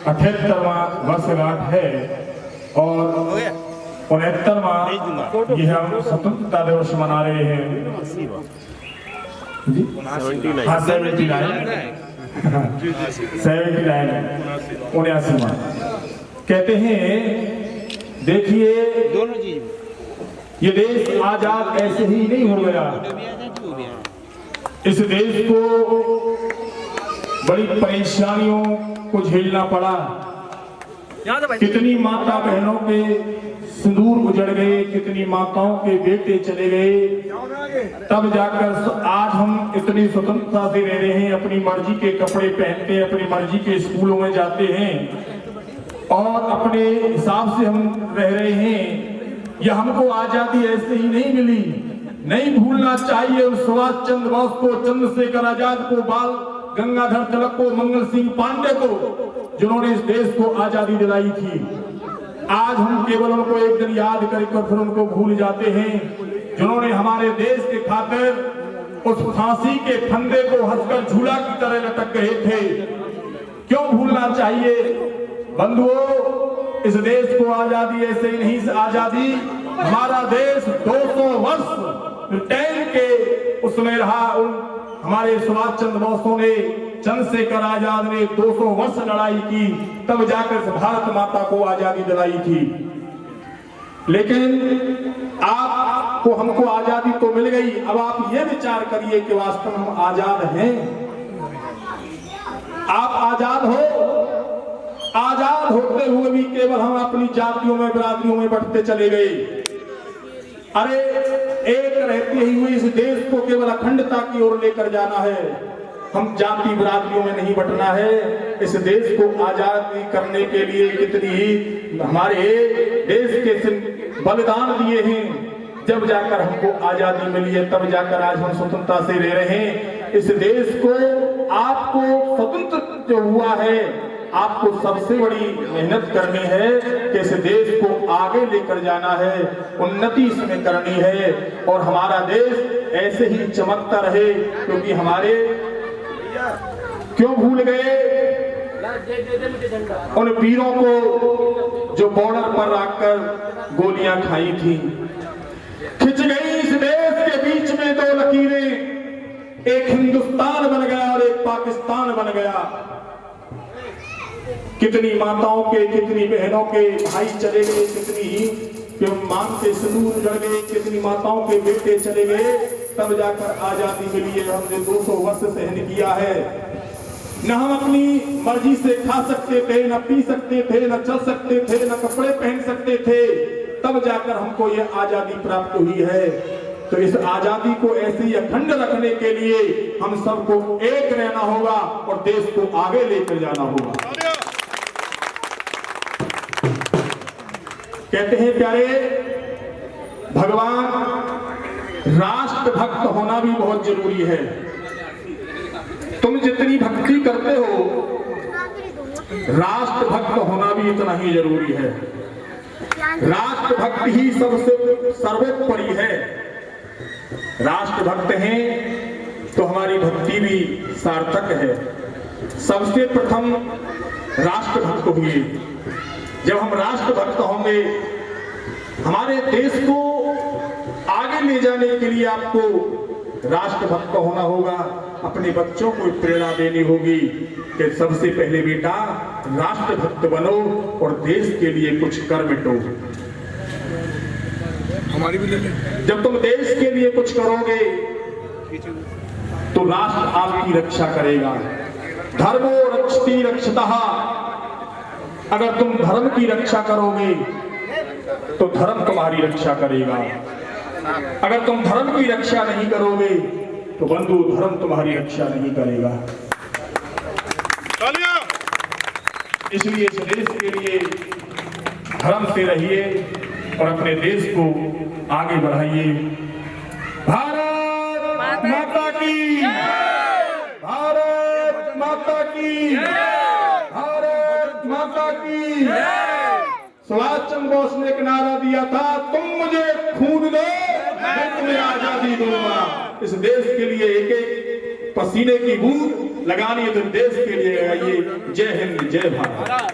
78वां वर्षगांठ है और 69वां ये हम स्वतंत्रता दिवस मना रहे हैं जी। 79 कहते हैं। देखिए ये देश आजाद ऐसे ही नहीं हो गया। इस देश को बड़ी परेशानियों को झेलना पड़ा। कितनी माता बहनों के सिंदूर उजड़ गए, कितनी माताओं के बेटे चले गए, तब जाकर आज हम इतनी स्वतंत्रता से रह रहे हैं। अपनी मर्जी के कपड़े पहनते हैं, अपनी मर्जी के स्कूलों में जाते हैं और अपने हिसाब से हम रह रहे हैं। यह हमको आजादी ऐसे ही नहीं मिली। नहीं भूलना चाहिए उस सुभाष चंद्र बोस को, चंद्रशेखर आजाद को, बाल गंगाधर तिलक को, मंगल सिंह पांडे को, जिन्होंने इस देश को आजादी दिलाई थी। आज हम केवल उनको एक दिन याद करके फिर उनको भूल जाते हैं, जिन्होंने हमारे देश के खातिर उस फांसी के फंदे को हंसकर झूला की तरह लटक गए थे। क्यों भूलना चाहिए बंधुओं? इस देश को आजादी ऐसे ही नहीं, आजादी हमारा देश 200 वर्ष ब्रिटेन के उसमें रहा। हमारे सुभाष चंद्र बोसों ने, चंद्रशेखर आजाद ने 200 वर्ष लड़ाई की, तब जाकर भारत माता को आजादी दिलाई थी। लेकिन आपको हमको आजादी तो मिल गई, अब आप ये विचार करिए कि वास्तव में हम आजाद हैं? आप आजाद हो? आजाद होते हुए भी केवल हम अपनी जातियों में, बिरादरियों में बढ़ते चले गए। अरे एक रहते हुए इस देश को केवल अखंडता की ओर लेकर जाना है। हम जाति बिरादरियों में नहीं बंटना है। इस देश को आजाद करने के लिए कितनी ही हमारे देश के बलिदान दिए हैं, जब जाकर हमको आजादी मिली है, तब जाकर आज हम स्वतंत्रता से रह रहे हैं। इस देश को, आपको स्वतंत्र जो हुआ है, आपको सबसे बड़ी मेहनत करनी है कि इस देश को आगे लेकर जाना है, उन्नति इसमें करनी है और हमारा देश ऐसे ही चमकता रहे। क्योंकि हमारे क्यों भूल गए उन वीरों को जो बॉर्डर पर रखकर गोलियां खाई थी? खिंच गई इस देश के बीच में दो लकीरें, एक हिंदुस्तान बन गया और एक पाकिस्तान बन गया। कितनी माताओं के, कितनी बहनों के भाई चले गए, कितनी मां के सिंदूर जड़ गए, कितनी माताओं के बेटे चले गए, तब जाकर आजादी मिली है। हमने 200 वर्ष सहन किया है। न हम अपनी मर्जी से खा सकते थे, न पी सकते थे, न चल सकते थे, न कपड़े पहन सकते थे, तब जाकर हमको यह आजादी प्राप्त हुई है। तो इस आजादी को ऐसे ही अखंड रखने के लिए हम सबको एक रहना होगा और देश को आगे लेकर जाना होगा। कहते हैं प्यारे भगवान, राष्ट्रभक्त होना भी बहुत जरूरी है। तुम जितनी भक्ति करते हो, राष्ट्रभक्त होना भी इतना ही जरूरी है। राष्ट्रभक्त ही सबसे सर्वोपरि है। राष्ट्रभक्त हैं तो हमारी भक्ति भी सार्थक है। सबसे प्रथम राष्ट्रभक्त हुए। जब हम राष्ट्रभक्त होंगे, हमारे देश को आगे ले जाने के लिए आपको राष्ट्रभक्त होना होगा। अपने बच्चों को प्रेरणा देनी होगी कि सबसे पहले बेटा राष्ट्रभक्त बनो और देश के लिए कुछ कर मिटो। हमारी भी जब तुम देश के लिए कुछ करोगे तो राष्ट्र आपकी रक्षा करेगा। धर्मो रक्षति रक्षतः। अगर तुम धर्म की रक्षा करोगे तो धर्म तुम्हारी रक्षा करेगा। अगर तुम धर्म की रक्षा नहीं करोगे तो बंधु धर्म तुम्हारी रक्षा नहीं करेगा। इसलिए इस देश के लिए धर्म से रहिए और अपने देश को आगे बढ़ाइए। भारत माता की, भारत माता की, भारत माता की। सुभाष चंद्र बोस ने एक नारा दिया था, तुम मुझे खून दो मैं तुम्हें आजादी दूंगा। इस देश के लिए एक एक पसीने की बूंद लगानी है तो देश के लिए लगाइए। जय हिंद, जय भारत।